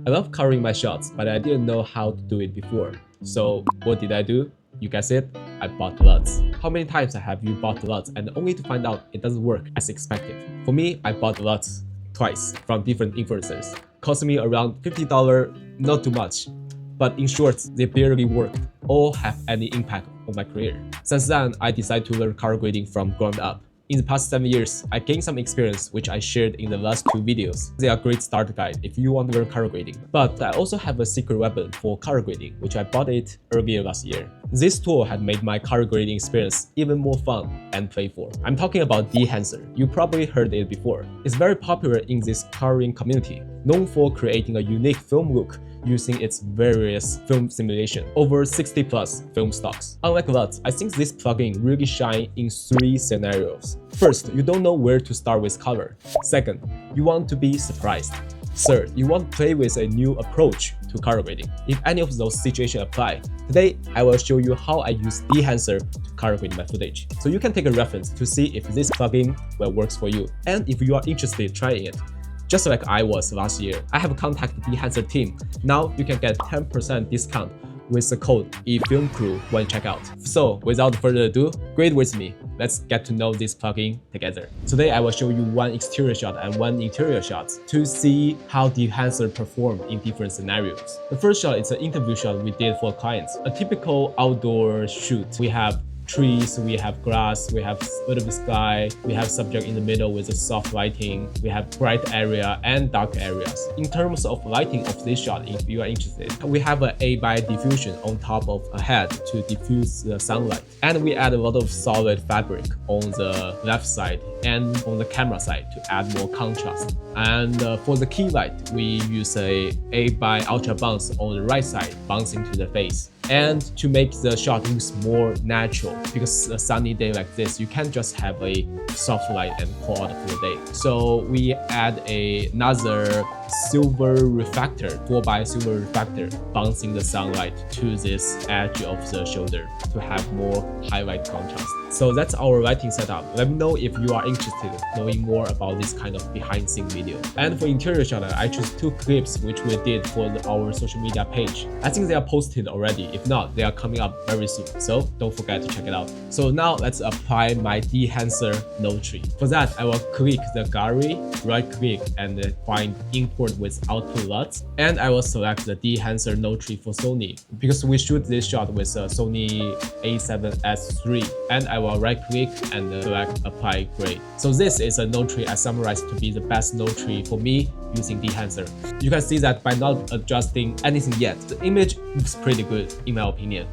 I love coloring my shots, but I didn't know how to do it before. So what did I do? You guess it, I bought LUTs. How many times have you bought LUTs and only to find out it doesn't work as expected? For me, I bought LUTs twice from different influencers. Cost me around $50, not too much. But in short, they barely worked or have any impact on my career. Since then, I decided to learn color grading from ground up. In the past 7 years, I gained some experience which I shared in the last 2 videos. They are a great starter guide if you want to learn color grading. But I also have a secret weapon for color grading, which I bought it earlier last year. This tool had made my color grading experience even more fun and playful. I'm talking about Dehancer. You probably heard it before. It's very popular in this coloring community, known for creating a unique film look using its various film simulation, over 60 plus film stocks. Unlike LUTs, I think this plugin really shines in 3 scenarios. First, you don't know where to start with color. Second, you want to be surprised. Third, you want to play with a new approach to color grading. If any of those situations apply, today I will show you how I use Dehancer to color grade my footage. So you can take a reference to see if this plugin will works for you and if you are interested in trying it. Just like I was last year, I have contacted the Dehancer team. Now you can get 10% discount with the code eFilmCrew when checkout. So without further ado, grade with me. Let's get to know this plugin together. Today I will show you one exterior shot and one interior shot to see how Dehancer performed in different scenarios. The first shot is an interview shot we did for clients. A typical outdoor shoot. We have trees, we have grass, we have a little bit sky, we have subject in the middle with a soft lighting, we have bright area and dark areas. In terms of lighting of this shot, if you are interested, we have an A-by diffusion on top of a head to diffuse the sunlight. And we add a lot of solid fabric on the left side and on the camera side to add more contrast. And for the key light, we use a by ultra bounce on the right side, bouncing to the face. And to make the shot look more natural, because a sunny day like this, you can't just have a soft light and call out for the day. So we add another silver reflector, 4x silver reflector, bouncing the sunlight to this edge of the shoulder to have more highlight contrast. So that's our lighting setup. Let me know if you are interested in knowing more about this kind of behind scene video. And for interior shot, I chose 2 clips which we did for our social media page. I think they are posted already. If not, they are coming up very soon. So don't forget to check it out. So now let's apply my Dehancer node tree. For that, I will click the gallery, right click and find import with output LUTs. And I will select the Dehancer node tree for Sony because we shoot this shot with a Sony a7S III. And I will right click and select apply grade. So this is a node tree I summarized to be the best node tree for me using Dehancer. You can see that by not adjusting anything yet, the image looks pretty good in my opinion.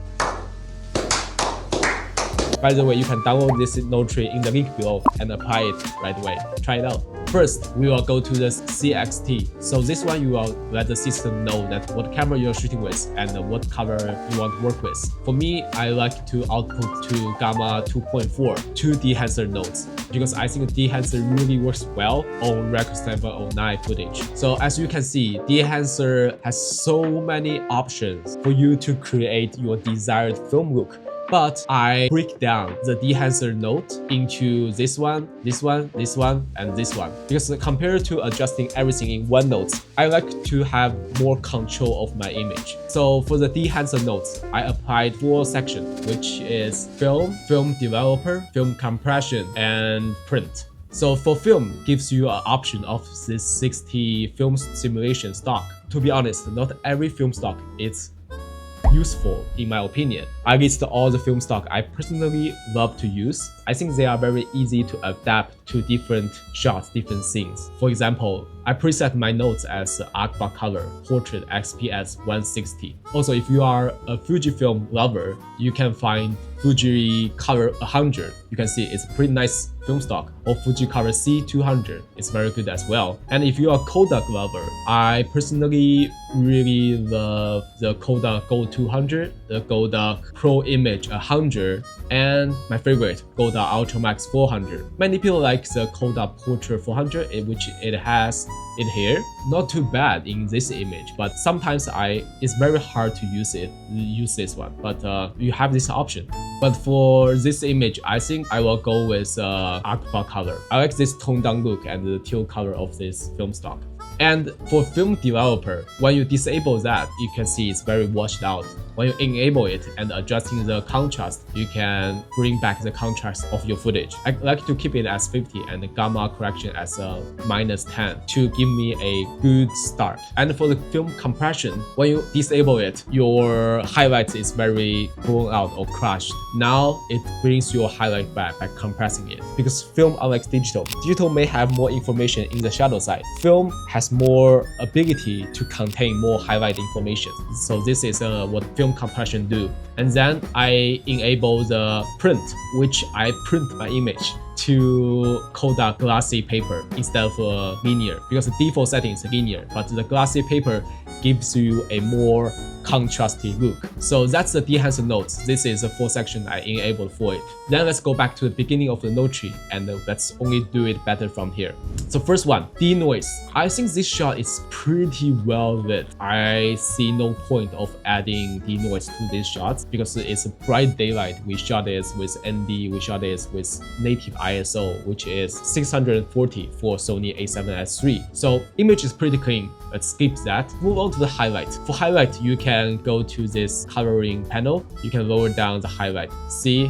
By the way, you can download this node tree in the link below and apply it right away. Try it out. First, we will go to the CST. So this one, you will let the system know that what camera you're shooting with and what color you want to work with. For me, I like to output to Gamma 2.4 to Dehancer nodes because I think Dehancer really works well on Rec 709 footage. So as you can see, Dehancer has so many options for you to create your desired film look. But I break down the Dehancer node into this one, this one, this one, and this one. Because compared to adjusting everything in one node, I like to have more control of my image. So for the Dehancer nodes, I applied 4 sections, which is film, film developer, film compression, and print. So for film, gives you an option of this 60 film simulation stock. To be honest, not every film stock is useful in my opinion. I list all the film stock I personally love to use. I think they are very easy to adapt to different shots, different scenes. For example, I preset my nodes as Agfa Color Portrait XPS 160. Also, if you are a Fujifilm lover, you can find Fuji Color 100. You can see it's a pretty nice film stock. Or Fuji Color C200. It's very good as well. And if you are a Kodak lover, I personally really love the Kodak Go 200, the Kodak Pro Image 100, and my favorite, Kodak Ultramax 400. Many people like the Kodak Portrait 400, which it has it here. Not too bad in this image, but sometimes it's very hard to use this one. But you have this option. But for this image, I think I will go with Agfa Color. I like this toned down look and the teal color of this film stock. And for film developer, when you disable that, you can see it's very washed out. When you enable it and adjusting the contrast, you can bring back the contrast of your footage. I like to keep it as 50 and the gamma correction as a -10 to give me a good start. And for the film compression, when you disable it, your highlights is very blown out or crushed. Now it brings your highlight back by compressing it. Because film, unlike digital may have more information in the shadow side. Film has more ability to contain more highlight information. So this is what film compression do. And then I enable the print, which I print my image to code out glossy paper instead of linear, because the default setting is linear, but the glossy paper gives you a more contrasty look. So that's the Dehancer nodes. This is the 4 section I enabled for it. Then let's go back to the beginning of the node tree and let's only do it better from here. So first one, denoise. I think this shot is pretty well lit. I see no point of adding denoise to these shots because it's bright daylight. We shot this with ND, we shot this with native ISO, which is 640 for Sony a7S III. So image is pretty clean. Let's skip that. Move on to the highlight. For highlight, you can go to this coloring panel. You can lower down the highlight. See,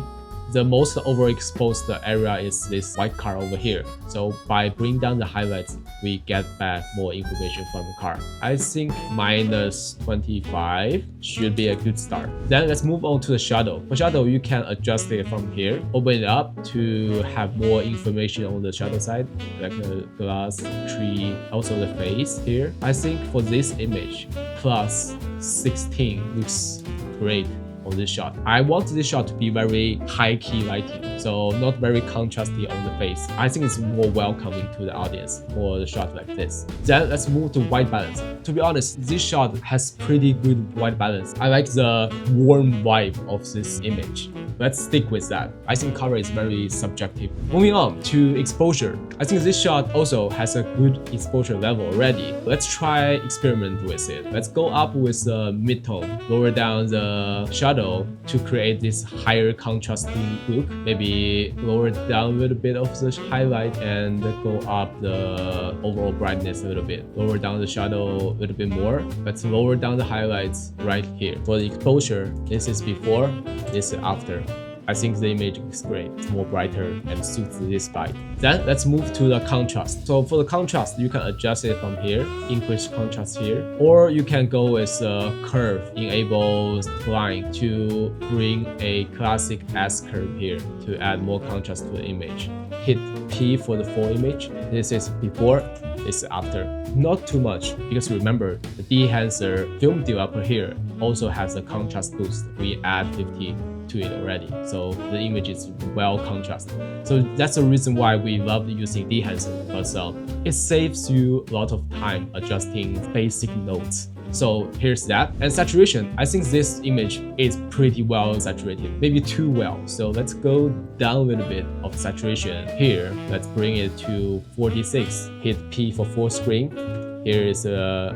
the most overexposed area is this white car over here. So by bringing down the highlights, we get back more information from the car. I think -25 should be a good start. Then let's move on to the shadow. For shadow, you can adjust it from here. Open it up to have more information on the shadow side, like the glass, tree, also the face here. I think for this image, +16 looks great on this shot. I want this shot to be very high key lighting, so not very contrasty on the face. I think it's more welcoming to the audience for the shot like this. Then let's move to white balance. To be honest, this shot has pretty good white balance. I like the warm vibe of this image. Let's stick with that. I think color is very subjective. Moving on to exposure. I think this shot also has a good exposure level already. Let's try experiment with it. Let's go up with the mid-tone, lower down the shadow to create this higher contrasting look. Maybe lower down a little bit of the highlight and go up the overall brightness a little bit. Lower down the shadow a little bit more. Let's lower down the highlights right here. For the exposure, this is before, this is after. I think the image is great. It's more brighter and suits this vibe. Then let's move to the contrast. So for the contrast, you can adjust it from here, increase contrast here, or you can go with a curve, enable line to bring a classic S curve here to add more contrast to the image. Hit P for the full image. This is before, this is after. Not too much, because remember, the Dehancer film developer here also has a contrast boost. We add 50 to it already, so the image is well contrasted. So that's the reason why we love using Dehancer, because it saves you a lot of time adjusting basic nodes. So here's that. And saturation, I think this image is pretty well saturated, maybe too well. So let's go down a little bit of saturation here. Let's bring it to 46. Hit P for full screen. Here is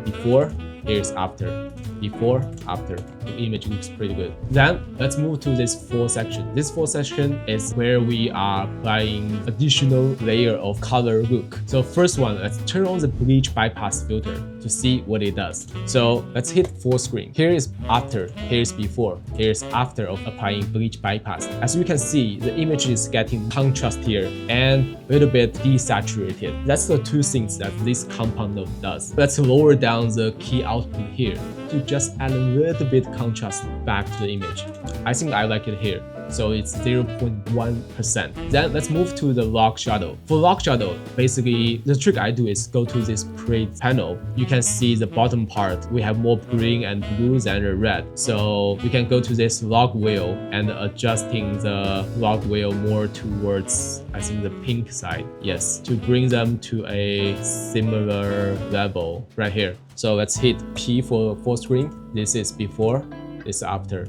before, here's after. Before, after. The image looks pretty good. Then let's move to this 4 section. This 4 section is where we are applying additional layer of color look. So first one, let's turn on the bleach bypass filter to see what it does. So let's hit full screen. Here is after, here's before, here's after of applying bleach bypass. As you can see, the image is getting contrast here and a little bit desaturated. That's the 2 things that this compound node does. Let's lower down the key output here to just add a little bit contrast back to the image. I think I like it here. So it's 0.1%. Then let's move to the log shadow. For log shadow, basically the trick I do is go to this pre panel. You can see the bottom part. We have more green and blue than the red. So we can go to this log wheel and adjusting the log wheel more towards, I think, the pink side. Yes, to bring them to a similar level right here. So let's hit P for full screen. This is before, this is after.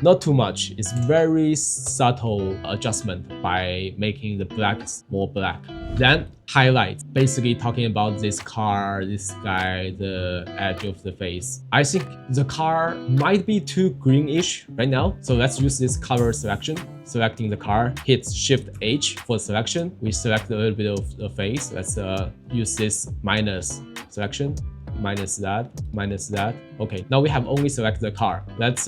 Not too much. It's very subtle adjustment by making the blacks more black. Then highlights, basically talking about this car, this guy, the edge of the face. I think the car might be too greenish right now. So let's use this color selection. Selecting the car, hit Shift H for selection. We select a little bit of the face. Let's use this minus selection, minus that, minus that. Okay, now we have only selected the car. Let's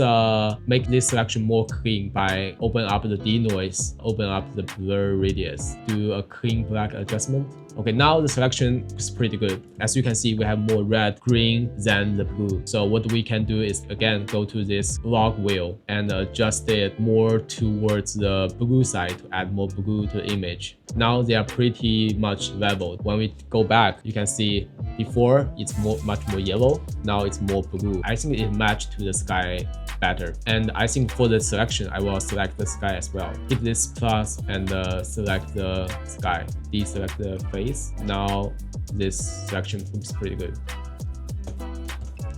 make this selection more clean by open up the denoise, open up the blur radius, do a clean black adjustment. Okay, now the selection is pretty good. As you can see, we have more red, green than the blue. So what we can do is again go to this log wheel and adjust it more towards the blue side to add more blue to the image. Now they are pretty much leveled. When we go back, you can see before it's much more yellow. Now it's more blue. I think it matched to the sky better. And I think for the selection, I will select the sky as well. Hit this plus and select the sky. Deselect the face. Now this selection looks pretty good.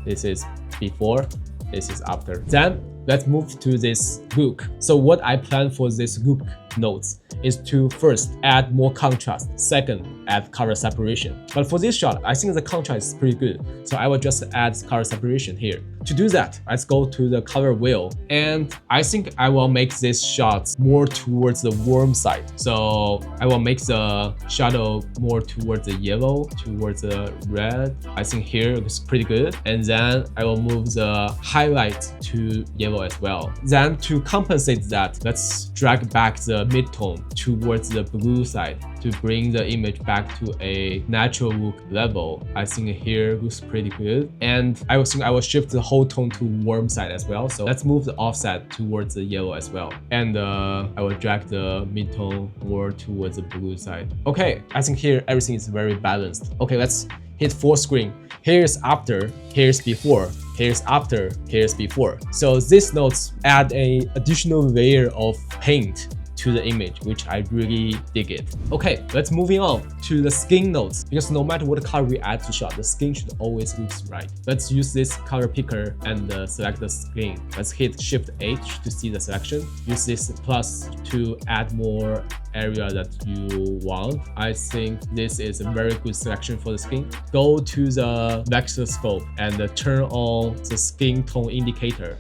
This is before, this is after. Then let's move to this hook. So what I plan for this hook nodes is to first add more contrast, second add color separation. But for this shot, I think the contrast is pretty good, so I will just add color separation here. To do that, let's go to the color wheel, and I think I will make this shot more towards the warm side. So I will make the shadow more towards the yellow, towards the red. I think here looks pretty good. And then I will move the highlight to yellow as well. Then to compensate that, let's drag back the mid-tone towards the blue side to bring the image back to a natural look level. I think here looks pretty good. And I think I will shift the whole tone to warm side as well. So let's move the offset towards the yellow as well. And I will drag the mid-tone more towards the blue side. Okay, I think here everything is very balanced. Okay, let's hit full screen. Here's after, here's before, here's after, here's before. So these nodes add an additional layer of paint to the image, which I really dig it. Okay, let's moving on to the skin nodes, because no matter what color we add to shot, the skin should always look right. Let's use this color picker and select the skin. Let's hit Shift H to see the selection. Use this plus to add more area that you want. I think this is a very good selection for the skin. Go to the vector scope and turn on the skin tone indicator,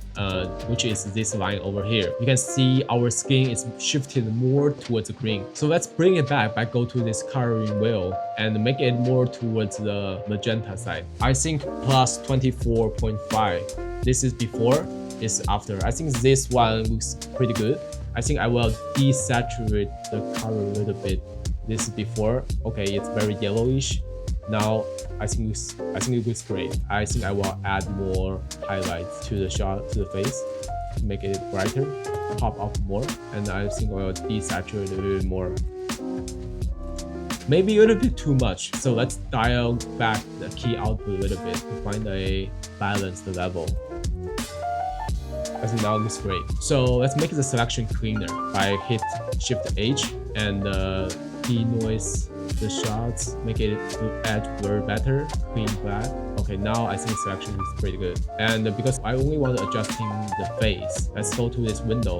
which is this line over here. You can see our skin is shifted more towards the green. So let's bring it back by go to this coloring wheel and make it more towards the magenta side. I think plus 24.5. This is before, this is after. I think this one looks pretty good. I think I will desaturate the color a little bit. This is before. Okay, it's very yellowish. Now I think it looks great. I think I will add more highlights to the shot, to the face, to make it brighter, pop up more. And I think I will desaturate a little bit more. Maybe a little bit too much. So let's dial back the key output a little bit to find a balanced level. I think now it looks great. So let's make the selection cleaner by hit Shift H and denoise the shots, make it edge blur better, clean black. Okay, now I think selection is pretty good. And because I only want to adjusting the face, let's go to this window.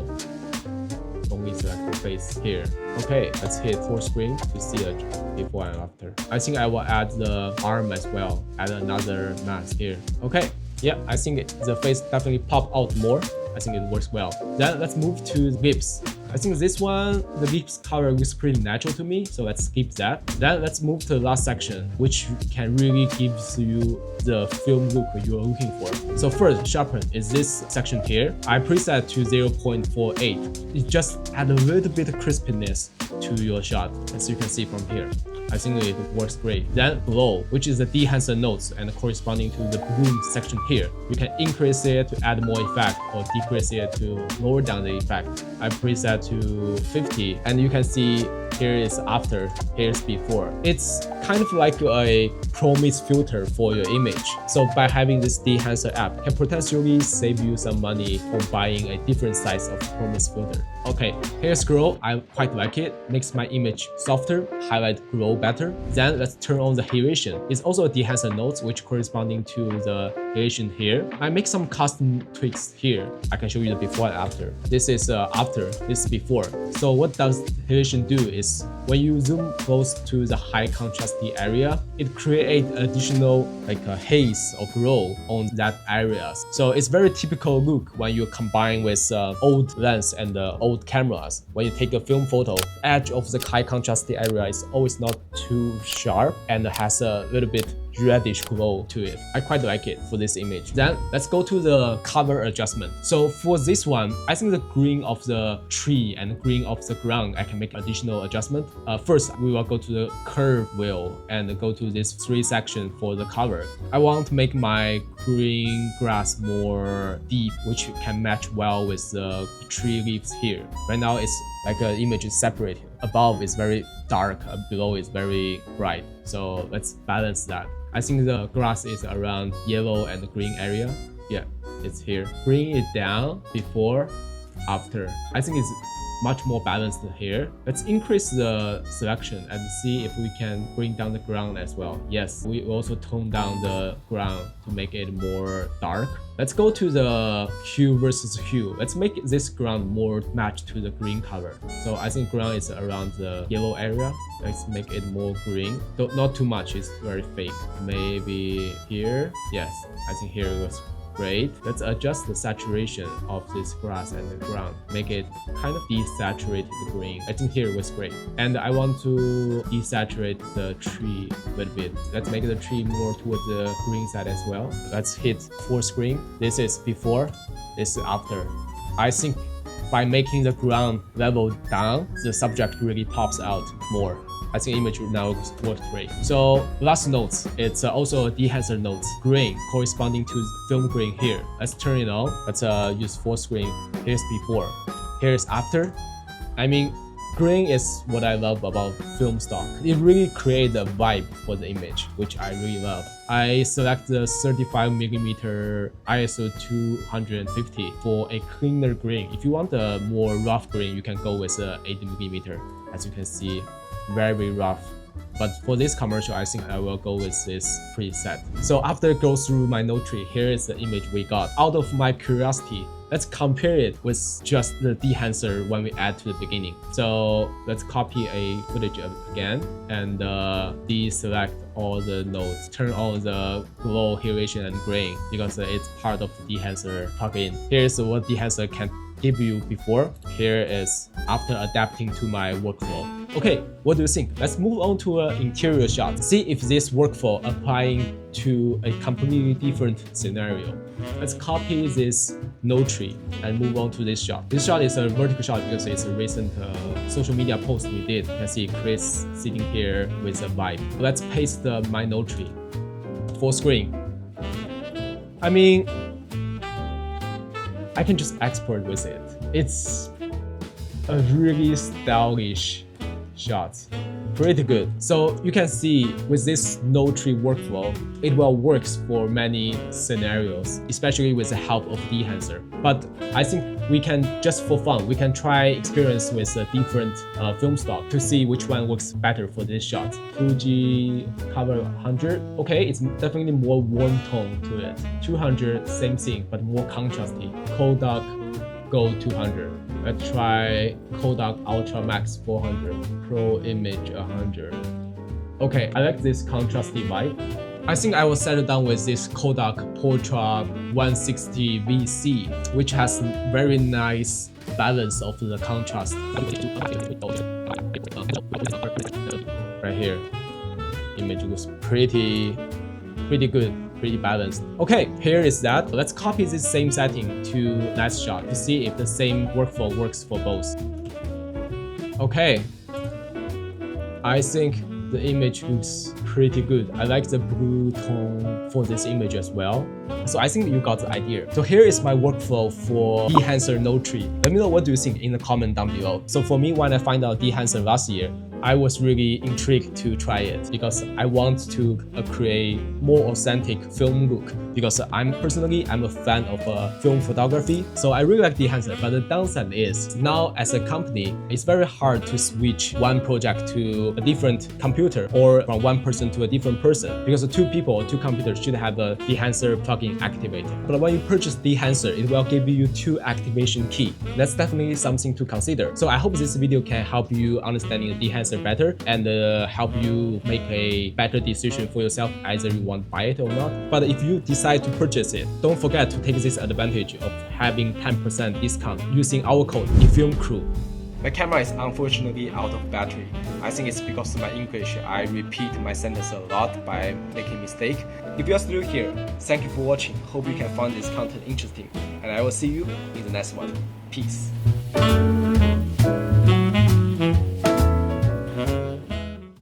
Only select the face here. Okay, let's hit full screen to see it before and after. I think I will add the arm as well, add another mask here. Okay. Yeah, I think the face definitely pop out more. I think it works well. Then let's move to the lips. I think this one, the lips color looks pretty natural to me, so let's skip that. Then let's move to the last section, which can really give you the film look you're looking for. So first, Sharpen is this section here. I preset to 0.48. It just add a little bit of crispiness to your shot, as you can see from here. I think it works great. Then Glow, which is the Dehancer nodes and corresponding to the bloom section here. You can increase it to add more effect or decrease it to lower down the effect. I preset to 50 and you can see here is after, here's before. It's kind of like a promise filter for your image. So by having this Dehancer app can potentially save you some money on buying a different size of promise filter. Okay, here's Glow. I quite like it. Makes my image softer, highlight glow better. Then let's turn on the Halation. It's also a Dehancer nodes which corresponding to the Halation here. I make some custom tweaks here. I can show you the before and after. This is after, this is before. So what does Halation do is when you zoom close to the high contrasty area, it creates additional like a haze or glow on that area. So it's very typical look when you combine with old lens and old cameras. When you take a film photo, edge of the high contrasty area is always not too sharp and has a little bit reddish glow to it. I quite like it for this image. Then let's go to the color adjustment. So for this one, I think the green of the tree and green of the ground, I can make additional adjustment. First, we will go to the curve wheel and go to this 3 section for the color. I want to make my green grass more deep, which can match well with the tree leaves here. Right now, it's like an image is separated. Above is very dark, below is very bright. So let's balance that. I think the grass is around yellow and green area. Yeah, it's here. Bring it down before, after. I think it's much more balanced here. Let's increase the selection and see if we can bring down the ground as well. Yes, we also tone down the ground to make it more dark. Let's go to the hue versus hue. Let's make this ground more matched to the green color. So I think ground is around the yellow area. Let's make it more green. Not too much, it's very fake. Maybe here. Yes, I think here it was great. Let's adjust the saturation of this grass and the ground. Make it kind of desaturate the green. I think here was great. And I want to desaturate the tree a little bit. Let's make the tree more towards the green side as well. Let's hit full screen. This is before, this is after. I think by making the ground level down, the subject really pops out more. I think image now works great. So last notes, it's also a Dehancer notes. Green corresponding to film green here. Let's turn it on. Let's use full screen. Here's before. Here's after. I mean, green is what I love about film stock. It really creates a vibe for the image, which I really love. I select the 35mm ISO 250 for a cleaner green. If you want a more rough green, you can go with 80mm. As you can see, very rough. But for this commercial, I think I will go with this preset. So after it goes through my note tree, here is the image we got. Out of my curiosity, let's compare it with just the Dehancer when we add to the beginning. So let's copy a footage again and deselect all the nodes. Turn on the glow, halation, and grain because it's part of the Dehancer plugin. Here's what Dehancer can give you before. Here is after adapting to my workflow. Okay, what do you think? Let's move on to an interior shot. See if this workflow applying to a completely different scenario. Let's copy this node tree and move on to this shot. This shot is a vertical shot because it's a recent social media post we did. You can see Chris sitting here with a vibe. Let's paste my node tree. Full screen. I mean, I can just export with it. It's a really stylish shot. Pretty good. So you can see with this node tree workflow, it will work for many scenarios, especially with the help of Dehancer. But I think we can, just for fun, we can try experience with a different film stock to see which one works better for this shot. Fuji cover 100. Okay, it's definitely more warm tone to it. 200, same thing, but more contrasty. Kodak Go 200. Let's try Kodak Ultra Max 400, Pro Image 100. Okay, I like this contrasty vibe. I think I will settle down with this Kodak Portra 160 VC, which has very nice balance of the contrast. Right here, image looks pretty good. Pretty balanced. Okay, here is that. Let's copy this same setting to next shot to see if the same workflow works for both. Okay, I think the image looks pretty good. I like the blue tone for this image as well. So I think you got the idea. So here is my workflow for Dehancer node tree. Let me know what do you think in the comment down below. So for me, when I find out Dehancer last year, I was really intrigued to try it because I want to create more authentic film look because I'm a fan of film photography. So I really like Dehancer, but the downside is now as a company, it's very hard to switch one project to a different computer or from one person to a different person because the two people or two computers should have a Dehancer plugin activated. But when you purchase Dehancer, it will give you 2 activation key. That's definitely something to consider. So I hope this video can help you understanding the Dehancer better and help you make a better decision for yourself, either you want to buy it or not. But if you decide to purchase it, don't forget to take this advantage of having 10% discount using our code DFilmCrew. My camera is unfortunately out of battery. I think it's because of my English. I repeat my sentence a lot by making mistake. If you're still here, thank you for watching. Hope you can find this content interesting. And I will see you in the next one. Peace.